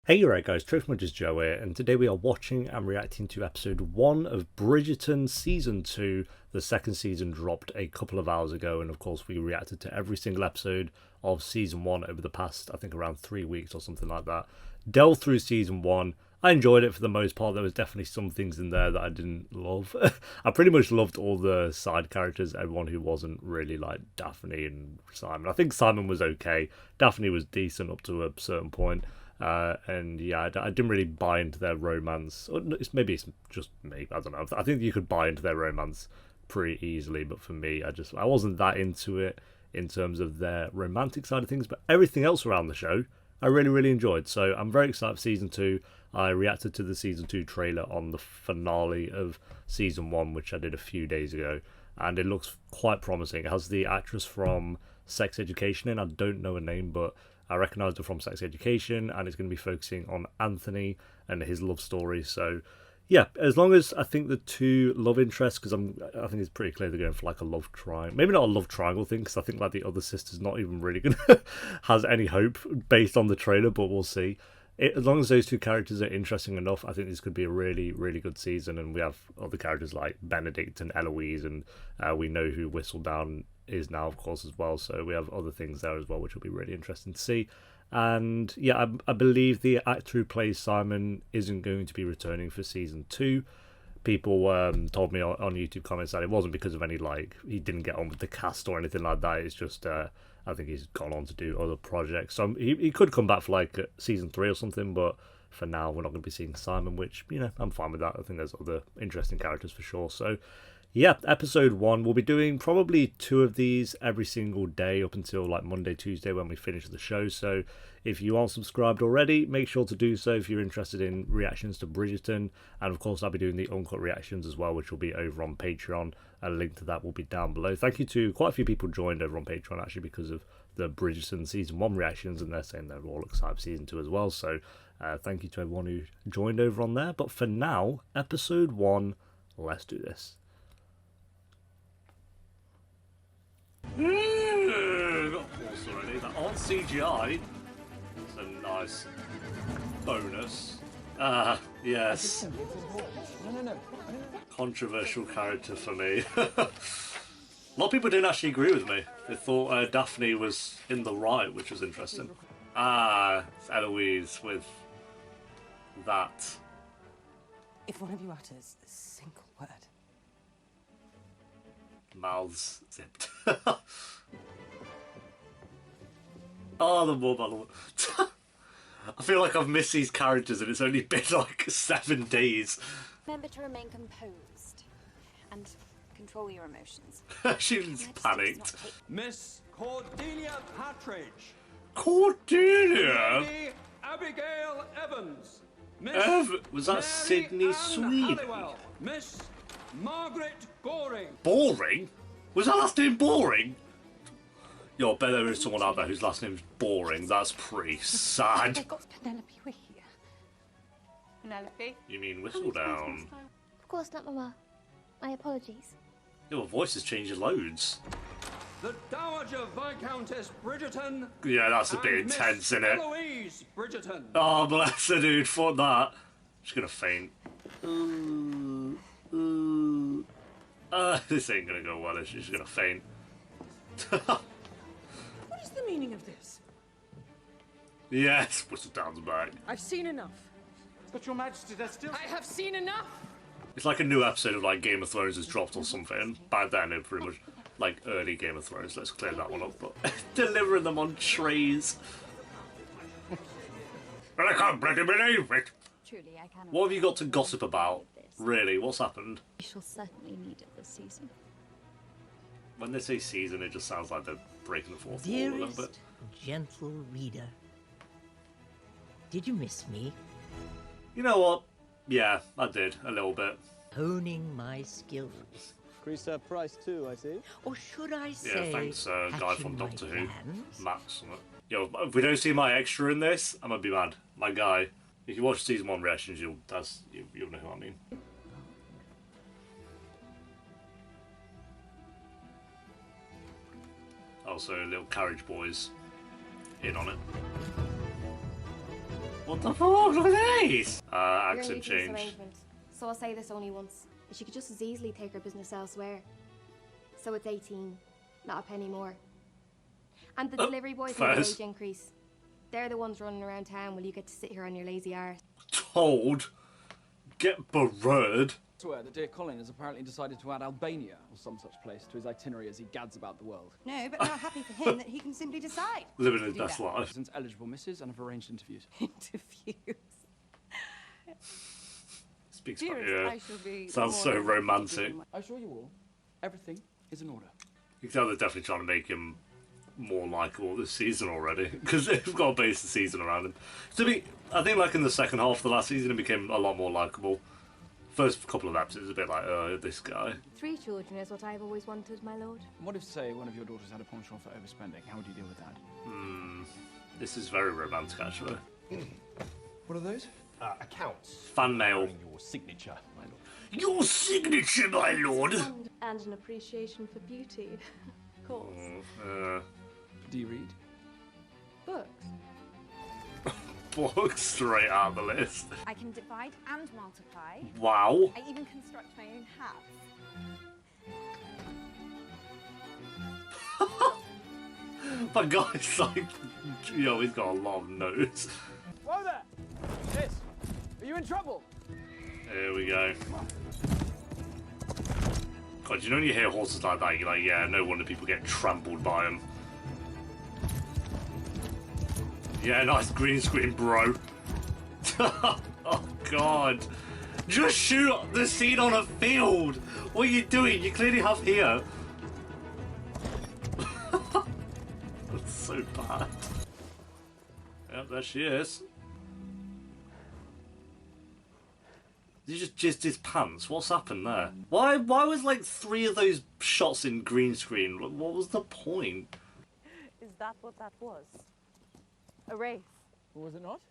Hey right guys, Trixmudge's Joe here, and today we are watching and reacting to episode 1 of Bridgerton Season 2. The second season dropped a couple of hours ago, and of course we reacted to every single episode of Season 1 over the past, I think, around 3 weeks or something like that. Delved through Season 1. I enjoyed it for the most part. There was definitely some things in there that I didn't love. I pretty much loved all the side characters, everyone who wasn't really like Daphne and Simon. I think Simon was okay. Daphne was decent up to a certain point. And yeah, I didn't really buy into their romance. Or maybe it's just me. I don't know. I think you could buy into their romance pretty easily, but for me, I wasn't that into it in terms of their romantic side of things. But everything else around the show, I really enjoyed. So I'm very excited for season 2. I reacted to the season 2 trailer on the finale of season 1, which I did a few days ago, and it looks quite promising. It has the actress from Sex Education in. I don't know her name, but I recognised her from Sex Education, and it's going to be focusing on Anthony and his love story. So, yeah, as long as I think the two love interests, because I think it's pretty clear they're going for like a love triangle, maybe not a love triangle thing, because I think like the other sister's not even really going to has any hope based on the trailer, but we'll see. As long as those two characters are interesting enough, I think this could be a really good season, and we have other characters like Benedict and Eloise, and we know who Whistledown is now, of course, as well. So we have other things there as well, which will be really interesting to see. And yeah, I believe the actor who plays Simon isn't going to be returning for season 2. People told me on YouTube comments that it wasn't because of any, like, he didn't get on with the cast or anything like that. It's just I think he's gone on to do other projects. So he could come back for like season 3 or something, but for now we're not going to be seeing Simon, which, you know, I'm fine with that. I think there's other interesting characters for sure. So yeah, episode 1, we'll be doing probably 2 of these every single day up until like Monday, Tuesday when we finish the show. So if you aren't subscribed already, make sure to do so if you're interested in reactions to Bridgerton. And of course, I'll be doing the uncut reactions as well, which will be over on Patreon. A link to that will be down below. Thank you to quite a few people joined over on Patreon actually because of the Bridgerton season 1 reactions, and they're saying they're all excited for season 2 as well. So thank you to everyone who joined over on there. But for now, episode 1, let's do this. Got a pulse already. That aren't CGI. It's a nice bonus. Yes. No. Controversial character for me. A lot of people didn't actually agree with me. They thought Daphne was in the right, which was interesting. It's Eloise with that. If one of you utters a single word, mouths zipped. Oh, the mobile. I feel like I've missed these characters and it's only been like 7 days. Remember to remain composed and control your emotions. She's panicked. Miss Cordelia Partridge. Cordelia? Lady Abigail Evans. Was that Mary Sydney Ann Swede? Halliwell. Miss Margaret Goring. Boring? Was that last name Boring? Yo, I bet there is someone out there whose last name's Boring. That's pretty sad. Penelope, we're here. Penelope? You mean Whistledown? Of course not, Mama. My apologies. Your voice has changed loads. The Dowager Viscountess Bridgerton. Yeah, that's a bit and intense, Miss isn't it? Eloise Bridgerton. Oh, bless her, dude. Fuck that. She's gonna faint. This ain't gonna go well, is she? She's gonna faint. what is the meaning of this? Yes, Whistledown's back. I've seen enough. But your majesty, there's still... I have seen enough! It's like a new episode of like Game of Thrones has dropped or something. By then, it pretty much like early Game of Thrones. Let's clear that one up. But delivering them on trays. I can't bloody believe it. Truly, I cannot. What have you got to gossip about? Really, what's happened? We shall certainly need it this season. When they say season, it just sounds like they're breaking the fourth wall a little bit. Dearest, gentle reader, did you miss me? You know what? Yeah, I did, a little bit. Honing my skills. Increased our price too, I see. Or should I say, Yeah, thanks, guy hatching from my Doctor Who. plans? Matt. Yo, if we don't see my extra in this, I'm gonna be mad. My guy. If you watch season 1 reactions, you'll know who I mean. Also, little carriage boys in on it. What the fuck? Look at these! You're new Accent to this change. arrangement, so I'll say this only once. She could just as easily take her business elsewhere. So it's 18, not a penny more. And the delivery boys need a Fairs. wage increase. They're the ones running around town while you get to sit here on your lazy arse. Told. Get bird. I swear that dear Colin has apparently decided to add Albania or some such place to his itinerary as he gads about the world. No, but now happy for him that he can simply decide. Living his Do best that. life. Since eligible misses and have arranged interviews. Interviews. Speaks Dearest, about, yeah. I shall be Sounds more so than happy to romantic. do my- I assure you all, everything is in order. You can tell they're definitely trying to make him more likeable this season already, because they've got to base the season around him. I think like in the second half of the last season, he became a lot more likeable. First couple of episodes, a bit like, oh, this guy. 3 children is what I've always wanted, my lord. And what if, say, one of your daughters had a penchant for overspending? How would you deal with that? This is very romantic, actually. What are those? Accounts. Fan mail. Your signature, my lord. Your signature, my lord! And an appreciation for beauty, of course. Do you read? Books. Books straight out the list. I can divide and multiply. Wow. I even construct my own halves. That guy's like, he's got a lot of notes. Whoa there! Miss, are you in trouble? Here we go. God, you know when you hear horses like that, you're like, yeah, no wonder people get trampled by them. Yeah, nice green screen, bro. Oh, God. Just shoot the scene on a field. What are you doing? You clearly have here. That's so bad. Yep, there she is. Did you just jizzed his pants? What's happened there? Why was like 3 of those shots in green screen? What was the point? Is that what that was? A race? Or was it not?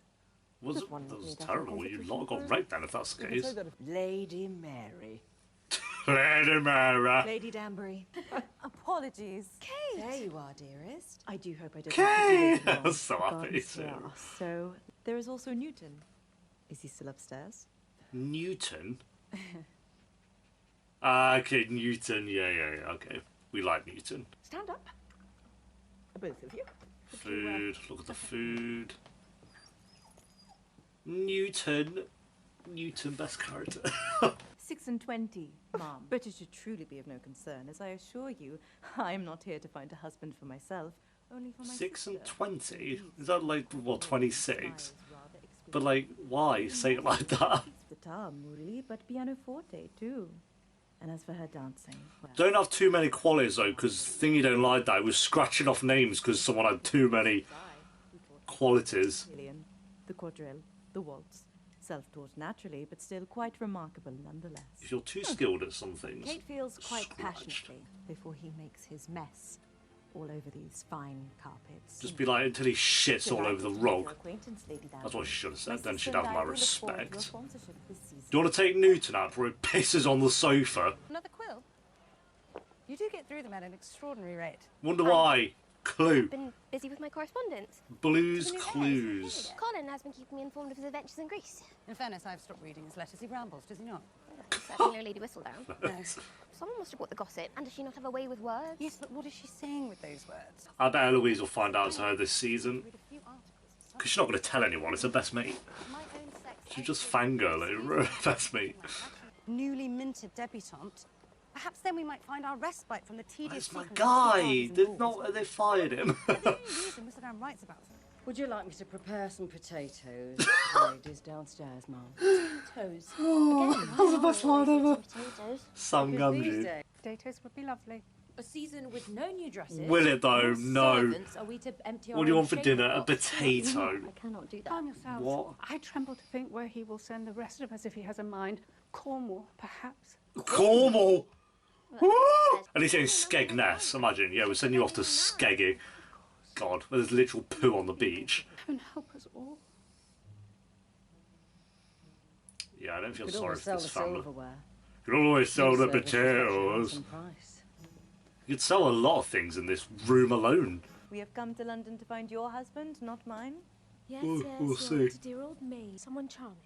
That was terrible. You lot got wrecked then if that's the case. Lady Mary. Lady Mara. Lady Danbury. Apologies. Kate! There you are, dearest. I do hope I didn't Kate! keep you I'm long. so happy Gardens too. are. So, there is also Newton. Is he still upstairs? Newton? Okay, Newton. Yeah, okay. We like Newton. Stand up. Both of you. Food. Look at the food. Newton, best character. 6 and 20, Mom. But it should truly be of no concern, as I assure you, I am not here to find a husband for myself, only for my 6 and sister. 20? Is that like, what, 26? Smiles rather But like, why say it like that? guitar, Murli, but pianoforte too. And as for her dancing, well, Don't have too many qualities though, because Thingy don't like that. It was scratching off names because someone had too many qualities. Alien, the quadrille, the waltz. Self-taught naturally, but still quite remarkable nonetheless. If you're too skilled at some things, Kate feels quite scratched. passionately before he makes his mess all over these fine carpets. Just be like until he shits all over the Delighted to make your rug. acquaintance, Lady That's Danbury. what she should have My said. Then sister she'd and have I my will look forward to your respect. sponsorship this season. Do you want to take Newton out before he pisses on the sofa? Another quill? You do get through them at an extraordinary rate. Wonder why. Clue. Been busy with my correspondence. Blues Clues. Colin has been keeping me informed of his adventures in Greece. In fairness, I've stopped reading his letters. He rambles, does he not? Certainly no Lady Whistledown. No. Someone must have brought the gossip, and does she not have a way with words? Yes, but what is she saying with those words? I bet Eloise will find out it's her this season. Read a few articles. Because she's not going to tell anyone. It's her best mate. My own sex. She's just fangirling her best mate. Newly minted debutante. Perhaps then we might find our respite from the tedious. That's my sequence of guy. tea They gardens and balls. they fired him. The only reason Whistledown writes about them. Would you like me to prepare some potatoes? Ladies downstairs, Mum. Toes. That's the best line ever. Potatoes. Sam Because these Gamgee. days, Potatoes would be lovely. a season with no new dresses. Will it though? No. Servants, are we to empty our What do you own want for shade dinner? A pots? potato. I cannot do that. Calm yourselves. What? I tremble to think where he will send the rest of us if he has a mind. Cornwall, perhaps. Cornwall. Woo! And he's saying Skegness. Imagine, yeah, we'll send you off to Skegging. God, where there's literal poo on the beach. Heaven help us all. Yeah, I don't feel Could sorry always for sell this the family. silverware. You can always sell the Service reflection on potatoes. some price. You could sell a lot of things in this room alone. We have come to London to find your husband, not mine. Yes, we'll yes, see. you're a dear old maid. Someone charming.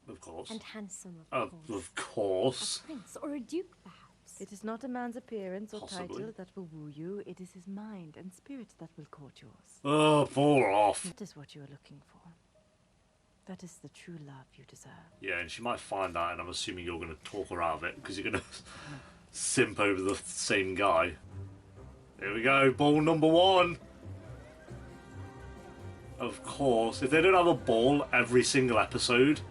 Of course. And handsome, of course. Of course. A prince or a duke, perhaps. It is not a man's appearance or Possibly. title that will woo you. It is his mind and spirit that will court yours. Oh, pull her off. That is what you are looking for. That is the true love you deserve. Yeah, and she might find out, and I'm assuming you're going to talk her out of it, because you're going to simp over the same guy. Here we go, ball number 1. Of course, if they don't have a ball every single episode,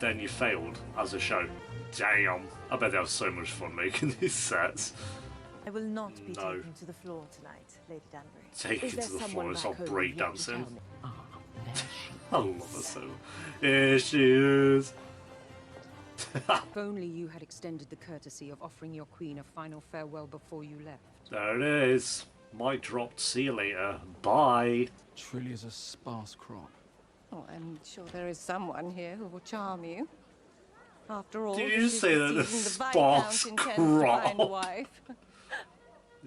then you failed as a show. Damn, I bet they have so much fun making these sets. I will not be No. taken to the floor tonight, Lady Danbury. Take Is it there to the someone floor, it's back not home you'd like to breakdancing. tell me? Ah, there I love her so. Here she is. If only you had extended the courtesy of offering your queen a final farewell before you left. There it is. Mic dropped. See you later. Bye. Truly is a sparse crop. Oh, I'm sure there is someone here who will charm you. After all, Did you this just is say the that the season the sparse Viscount intends to find a crop? wife.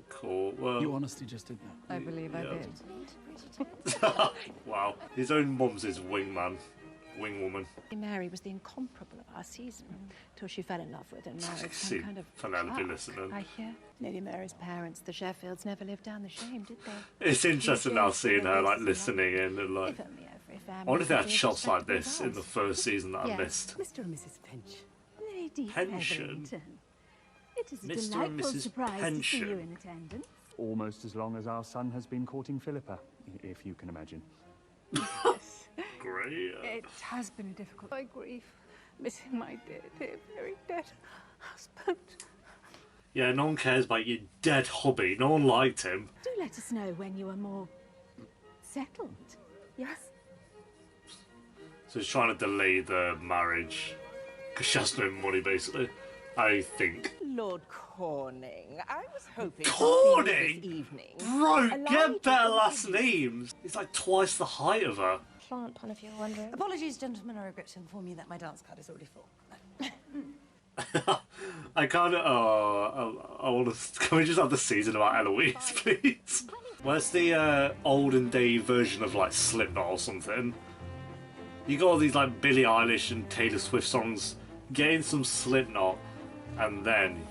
Cool. Well, You honestly just did that. I believe I yeah. did. Wow. His own mum's his wingman. Wingwoman. Mary was the incomparable of our season, till she fell in love with and married See, some kind of Penelope clerk, listening. I hear. Lady Mary's parents, the Sheffields, never lived down the shame, did they? It's interesting now seeing her like If listening in and like. only every family I wonder if they had could be shots like respectable this in the as first season that I Yes. missed. Mr. and Mrs. Finch. Lady Pension. Featherington. It is a Mr. and delightful Mrs. surprise to see you Pension. in attendance. Almost as long as our son has been courting Philippa, if you can imagine. Great. It has been a difficult. My grief, missing my dear, very dead husband. Yeah, no one cares about your dead hubby. No one liked him. Do let us know when you are more settled. Yes? So he's trying to delay the marriage because she has no money, basically. I think. Lord Corning, I was hoping Corning? this evening. Bro, Allow me get to better last names. He's like twice the height of her. Plant pun if you're wondering. Apologies, gentlemen. I regret to inform you that my dance card is already full. I kind of. I want to. Can we just have the season about Eloise, please? Where's the olden day version of like Slipknot or something? You got all these like Billie Eilish and Taylor Swift songs. Get in some Slipknot, and then.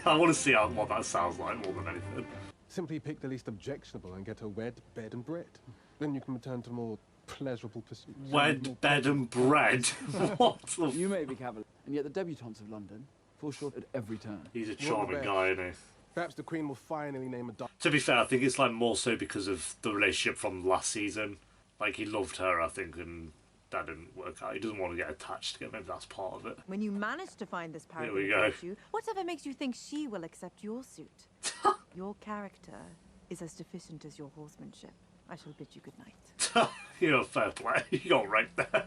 I want to see what that sounds like more than anything. Simply pick the least objectionable and get a wed, bed and bread. Then you can return to more pleasurable pursuits. Wed, bed and bread? What the You may be cavalier, and yet the debutantes of London fall short at every turn. He's a Not the charming best. guy, isn't he? Perhaps the Queen will finally name a To be fair, I think it's like more so because of the relationship from last season. Like he loved her, I think, and that didn't work out. He doesn't want to get attached to it. Maybe that's part of it. When you manage to find this Here we paragon go. of virtue, whatever makes you think she will accept your suit? Your character is as deficient as your horsemanship. I shall bid you good night. You know, fair play. You got right there.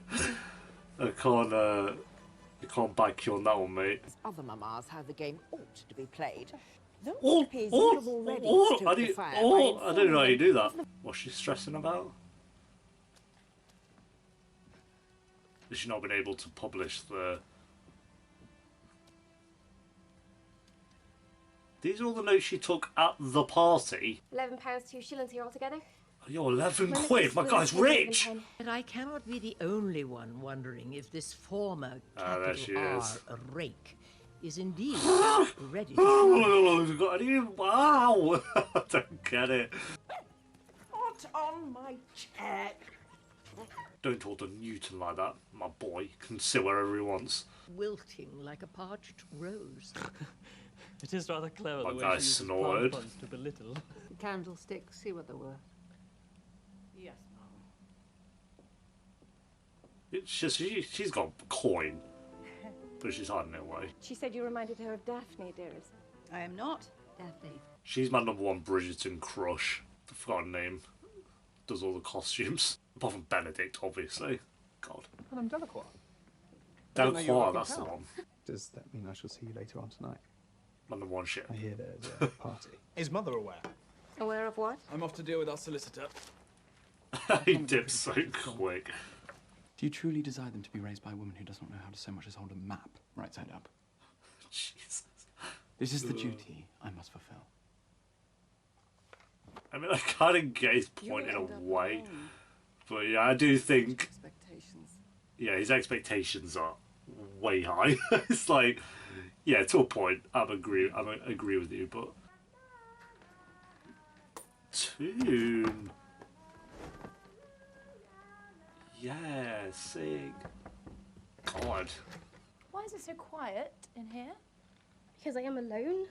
I can't. You can't back you on that one, mate. Other mammas how the game ought to be played. Those Oh, appears oh, you have already oh, stoked I the do, fire oh, by I don't know how you do that. informing What's she stressing about? Has she not been able to publish the... These are all the notes she took at the party. £11, 2 shillings here altogether. Oh, you're 11 Well, quid. it's My guy's split rich. £11. But I cannot be the only one wondering if this former There she capital is. R Rake is indeed ready to Oh, we've got any... Wow. I don't get it. Put on my chair. Don't talk to Newton like that. My boy can sit wherever he wants. wilting like a parched rose. It is rather clever My the way guy she uses snored. pom-poms to belittle. Candlesticks, see what they were. Yes, Mum. It's just, she's got coin. But she's hiding it away. She said you reminded her of Daphne, dearest. I am not Daphne. She's my #1 Bridgerton crush. I forgot her name. Does all the costumes. Apart from Benedict, obviously. God. Madame Delacroix. don't know you're Delacroix, up in that's the town. one. Does that mean I shall see you later on tonight? My #1 shit. I hear there's a party. Is Mother aware? Aware of what? I'm off to deal with our solicitor. He dips so quick. Do you truly desire them to be raised by a woman who does not know how to so much as hold a map right side up? Jesus. This is the duty I must fulfill. I mean, I kind of get his point in a way, but yeah, I do think, yeah, his expectations are way high. It's like, yeah, to a point, I agree with you, but tune, yeah, sing, God. Why is it so quiet in here? Because I am alone.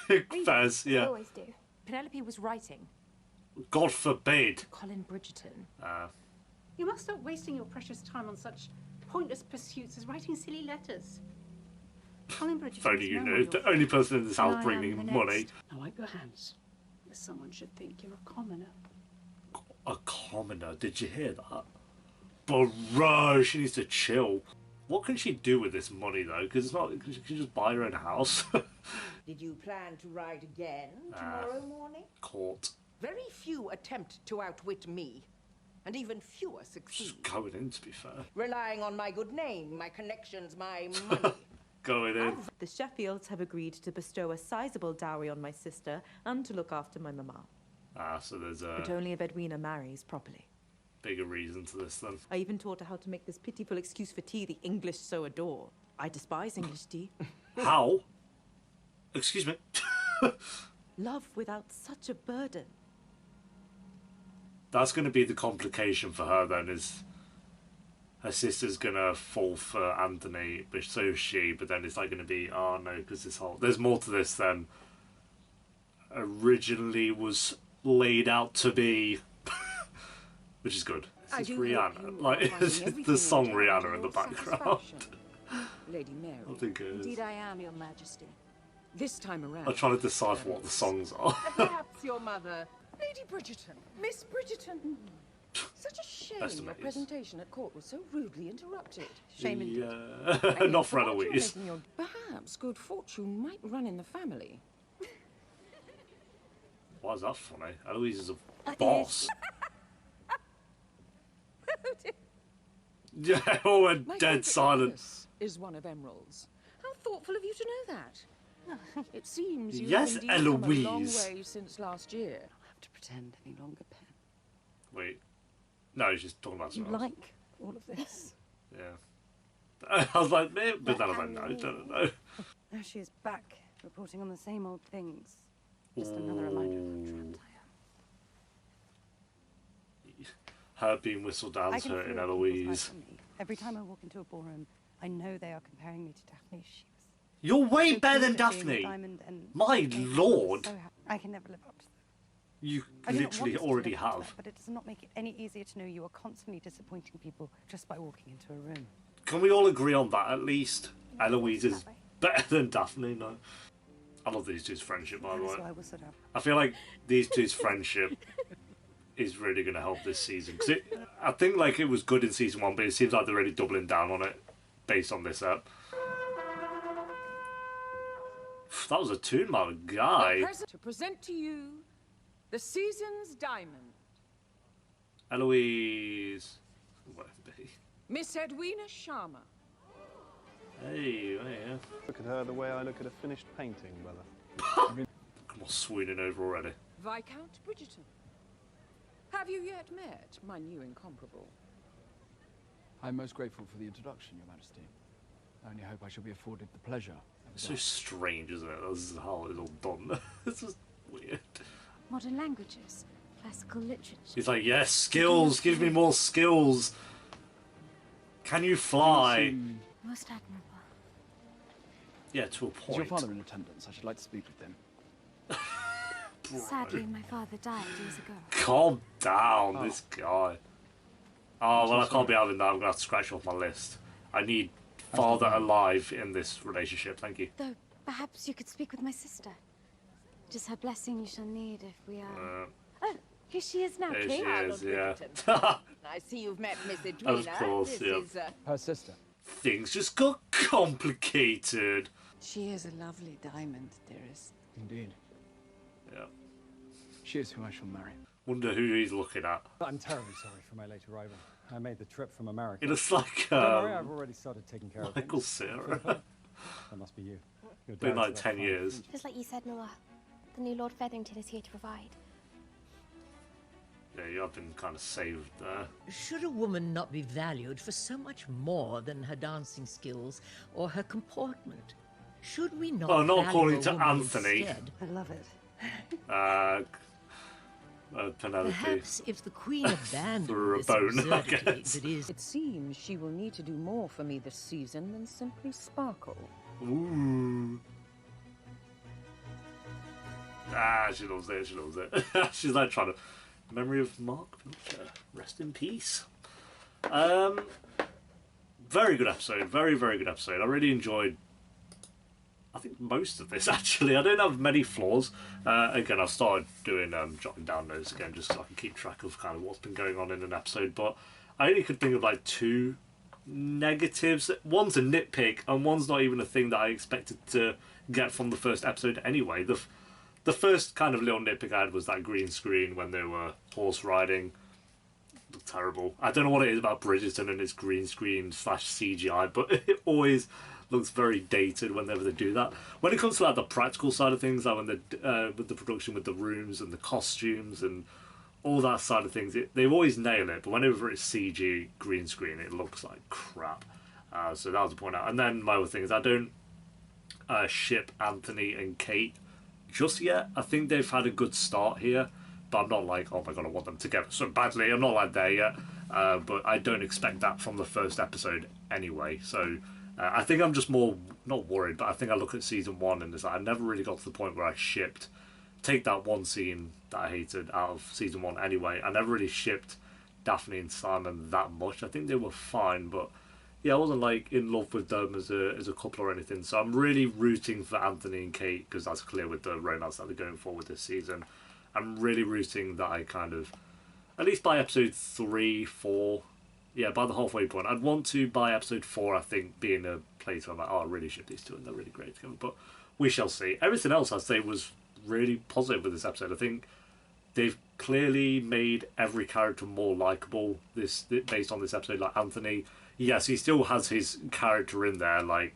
Faz, I yeah. always do. Penelope was writing. God forbid. Colin Bridgerton. You must stop wasting your precious time on such pointless pursuits as writing silly letters. Colin Bridgerton. If only you knew, the only person in this house bringing money. Now wipe your hands. Someone should think you're a commoner. A commoner, did you hear that? Bro, she needs to chill. What can she do with this money though? Because it's not. She can just buy her own house. Did you plan to ride again tomorrow morning? Court. Very few attempt to outwit me, and even fewer succeed. Just going in, to be fair. Relying on my good name, my connections, my money. Going in. The Sheffields have agreed to bestow a sizable dowry on my sister and to look after my mama. So there's But a only if Edwina marries properly. bigger reason to this then. I even taught her how to make this pitiful excuse for tea the English so adore. I despise English tea. How? Excuse me. Love without such a burden. That's going to be the complication for her then, is her sister's going to fall for Anthony, but so is she, but then it's like going to be, oh no, because there's more to this than originally was laid out to be, which is good. This is Rihanna, like, the song Rihanna in the background. Lady Mary. I think it is. Indeed I am, Your Majesty. This time around. I'm trying to decipher what the songs are. Perhaps your mother, Lady Bridgerton, Miss Bridgerton. Such a shame Best of your mates. presentation at court was so rudely interrupted. Shame indeed. Not for Eloise. Perhaps good fortune might run in the family. Why is that funny? Eloise is a boss. Yeah, all went My dead favourite silent. necklace is one of emeralds. How thoughtful of you to know that. It seems you've Yes, indeed come a long Eloise. way since last year. I don't have to pretend any longer, Pen. Wait. No, he's just talking about You something else. like all of this? Yeah. I was like, maybe, but then I was like, no, I don't know. There she is back, reporting on the same old things. Just another reminder of how trapped I am. Her being whistled down I to can her feel in people's Eloise. eyes on me. Every time I walk into a ballroom, I know they are comparing me to Daphne. She was You're way so better than cute at being a Daphne. diamond and My making me lord. so happy. I can never live up to that. You I do not literally want to already live up to have. that, but it does not make it any easier to know you are constantly disappointing people just by walking into a room. Can we all agree on that at least? Eloise is better than Daphne, no? I love these two's friendship, by the way. So I will sit up. I feel like these two's friendship is really going to help this season. Because I think like it was good in season 1, but it seems like they're really doubling down on it based on this app. That was a tune, my guy. To present to you the season's diamond, Eloise. Whatever be. Miss Edwina Sharma. Hey, yeah. Look at her the way I look at a finished painting, brother. Come on, swooning over already. Viscount Bridgerton. Have you yet met my new incomparable? I'm most grateful for the introduction, Your Majesty. I only hope I shall be afforded the pleasure. It's so strange, isn't it? This is how it's all done. It's just weird. Modern languages, classical literature. He's like, yes, skills. Give me more skills. Can you fly? Most admirable. Yeah, to a Is point. your father in attendance? I should like to speak with him. Sadly, my father died years ago. Calm down, this guy. Oh, well, I so can't be having that. I'm going to have to scratch off my list. I need father alive in this relationship. Thank you. Though, perhaps you could speak with my sister. It is her blessing you shall need if we are... Oh, here she is now, Here King. she is, yeah. I see you've met Miss Edwina. Of course, This yeah. is, Her sister. Things just got complicated. She is a lovely diamond, dearest. Indeed. Yeah. She is who I shall marry. Wonder who he's looking at. I'm terribly sorry for my late arrival. I made the trip from America. It looks like Don't worry, I've already started taking care of Michael things. Cera. That must be you. Your Been dad's like about 10 5. years. Just like you said, Noah. The new Lord Featherington is here to provide. Yeah, you have been kind of saved there. Should a woman not be valued for so much more than her dancing skills or her comportment? Should we not? Well, not value according a to woman Anthony. instead? I love it. Penelope. Perhaps if the Queen abandoned Threw a this bone, I absurdity guess. that is... It seems she will need to do more for me this season than simply sparkle. Ooh. She loves it, she loves it. She's like trying to... Memory of Mark Pilcher. Rest in peace. Very good episode. Very, very good episode. I really enjoyed, I think, most of this, actually. I don't have many flaws. Again, I've started doing jotting down notes again just so I can keep track of kind of what's been going on in an episode. But I only could think of like 2 negatives. One's a nitpick, and one's not even a thing that I expected to get from the first episode anyway. The first kind of little nitpick I had was that green screen when they were horse riding. Looked terrible. I don't know what it is about Bridgerton and its green screen / CGI, but it always looks very dated whenever they do that. When it comes to like the practical side of things, like when with the production, with the rooms and the costumes and all that side of things, they always nail it. But whenever it's CG green screen, it looks like crap. So that was the point out. And then my other thing is I don't ship Anthony and Kate just yet. I think they've had a good start here, but I'm not like, oh my god, I want them together so badly. I'm not like there yet. But I don't expect that from the first episode anyway. So I think I'm just more, not worried, but I think I look at season 1 and it's like I never really got to the point where I shipped, take that one scene that I hated out of season 1 anyway, I never really shipped Daphne and Simon that much. I think they were fine, but yeah, I wasn't like in love with them as a couple or anything. So I'm really rooting for Anthony and Kate, because that's clear with the romance that they're going for with this season. I'm really rooting that I kind of, at least by episode 3, 4, yeah, by the halfway point, I'd want to, by episode 4, I think, be in a place where I'm like, oh, I really ship these two and they're really great together. But we shall see. Everything else, I'd say, was really positive with this episode. I think they've clearly made every character more likeable based on this episode. Like Anthony, yes, he still has his character in there, like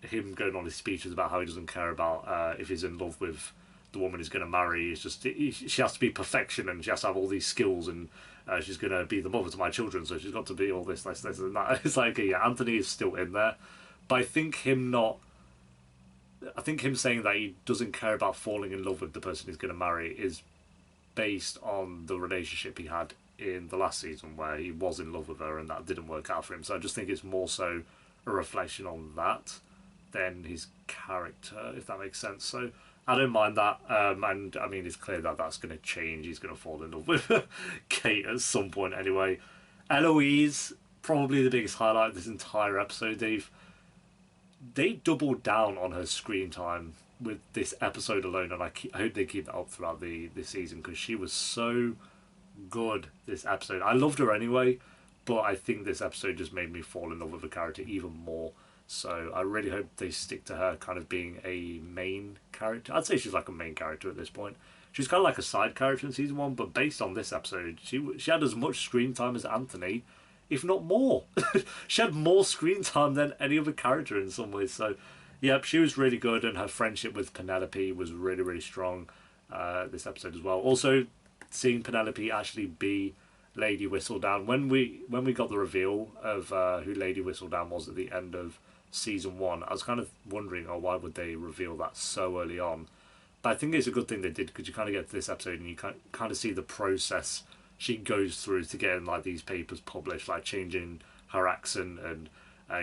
him going on his speeches about how he doesn't care about if he's in love with the woman he's going to marry. It's just she has to be perfection and she has to have all these skills, and she's going to be the mother to my children, so she's got to be all this and that. It's like, yeah, Anthony is still in there, but I think him saying that he doesn't care about falling in love with the person he's going to marry is based on the relationship he had in the last season where he was in love with her and that didn't work out for him. So I just think it's more so a reflection on that than his character, if that makes sense. So I don't mind that, and I mean, it's clear that that's going to change. He's going to fall in love with Kate at some point anyway. Eloise, probably the biggest highlight of this entire episode. They doubled down on her screen time with this episode alone, and I hope they keep that up throughout the season, because she was so good this episode. I loved her anyway, but I think this episode just made me fall in love with the character even more. So I really hope they stick to her kind of being a main character. I'd say she's like a main character at this point. She's kind of like a side character in season 1, but based on this episode, she had as much screen time as Anthony, if not more. She had more screen time than any other character in some ways. So, yep, she was really good, and her friendship with Penelope was really, really strong this episode as well. Also, seeing Penelope actually be Lady Whistledown, when we got the reveal of who Lady Whistledown was at the end of season 1, I was kind of wondering, why would they reveal that so early on? But I think it's a good thing they did, because you kind of get to this episode and you kind of see the process she goes through to getting like these papers published, like changing her accent and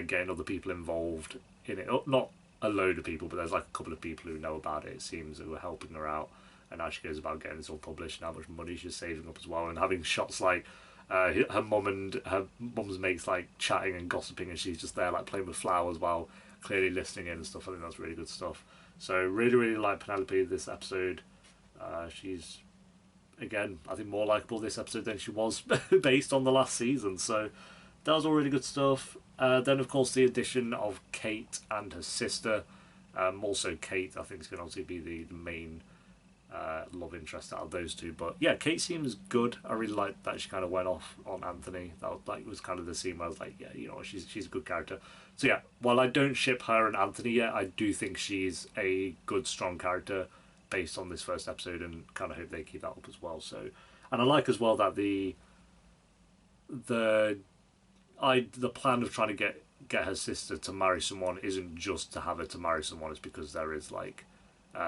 getting other people involved in it. Not a load of people, but there's like a couple of people who know about it, it seems, who are helping her out, and how she goes about getting this all published and how much money she's saving up as well, and having shots like her mum and her mum's mates like chatting and gossiping, and she's just there like playing with flowers while clearly listening in and stuff. I think that's really good stuff. So really, really like Penelope this episode. She's, again, I think more likeable this episode than she was based on the last season. So that was all really good stuff. Then of course the addition of Kate and her sister. Also Kate, I think, is going to obviously be the main love interest out of those two. But yeah, Kate seems good. I really like that she kind of went off on Anthony. That was kind of the scene where I was like, yeah, you know, she's a good character. So yeah, while I don't ship her and Anthony yet, I do think she's a good, strong character based on this first episode, and kind of hope they keep that up as well. So And I like as well that the plan of trying to get her sister to marry someone isn't just to have her to marry someone. It's because there is like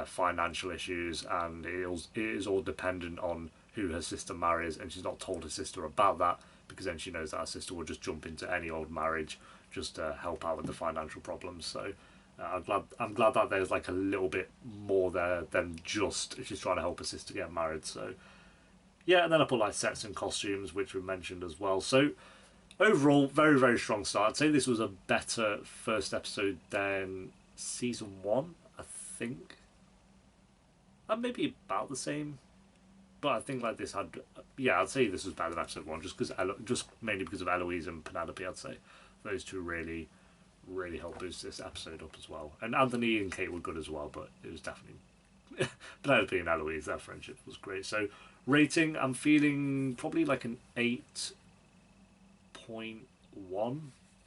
financial issues, and it is all dependent on who her sister marries, and she's not told her sister about that because then she knows that her sister will just jump into any old marriage just to help out with the financial problems. So I'm glad that there's like a little bit more there than just she's trying to help her sister get married. So yeah, and then I put like sets and costumes, which we mentioned as well. So overall, very, very strong start. I'd say this was a better first episode than season 1, I think. And maybe about the same. But I think like this had, I'd say this was better than episode 1, just mainly because of Eloise and Penelope. I'd say those two really, really helped boost this episode up as well. And Anthony and Kate were good as well, but it was definitely Penelope and Eloise. Their friendship was great. So rating, I'm feeling probably like an 8.1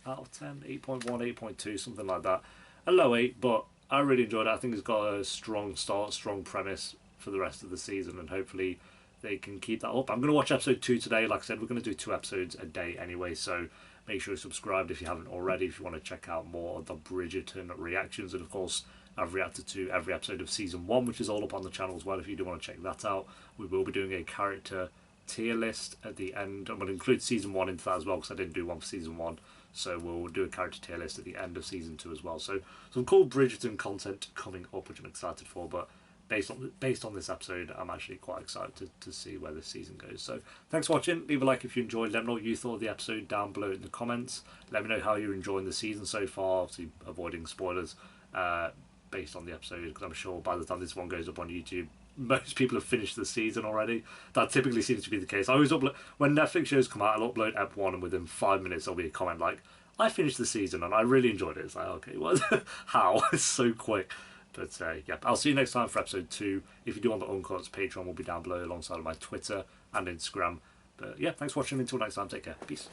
out of 10, 8.1, 8.2, something like that. A low 8, but I really enjoyed it. I think it's got a strong start, strong premise for the rest of the season, and hopefully they can keep that up. I'm going to watch episode 2 today. Like I said, we're going to do 2 episodes a day anyway, so make sure you're subscribed if you haven't already, if you want to check out more of the Bridgerton reactions. And of course, I've reacted to every episode of season 1, which is all up on the channel as well if you do want to check that out. We will be doing a character tier list at the end. I'm going to include season 1 into that as well, because I didn't do one for season 1. So we'll do a character tier list at the end of season 2 as well. So some cool Bridgerton content coming up, which I'm excited for. But based on this episode, I'm actually quite excited to see where this season goes. So thanks for watching. Leave a like if you enjoyed. Let me know what you thought of the episode down below in the comments. Let me know how you're enjoying the season so far. Obviously avoiding spoilers based on the episode, because I'm sure by the time this one goes up on YouTube, most people have finished the season already. That typically seems to be the case. I always upload, when Netflix shows come out, I'll upload Ep 1 and within 5 minutes there'll be a comment like, I finished the season and I really enjoyed it. It's like, okay, what? How? It's so quick. But yeah, I'll see you next time for episode 2. If you do want the Uncuts, Patreon will be down below alongside of my Twitter and Instagram. But yeah, thanks for watching. Until next time, take care. Peace.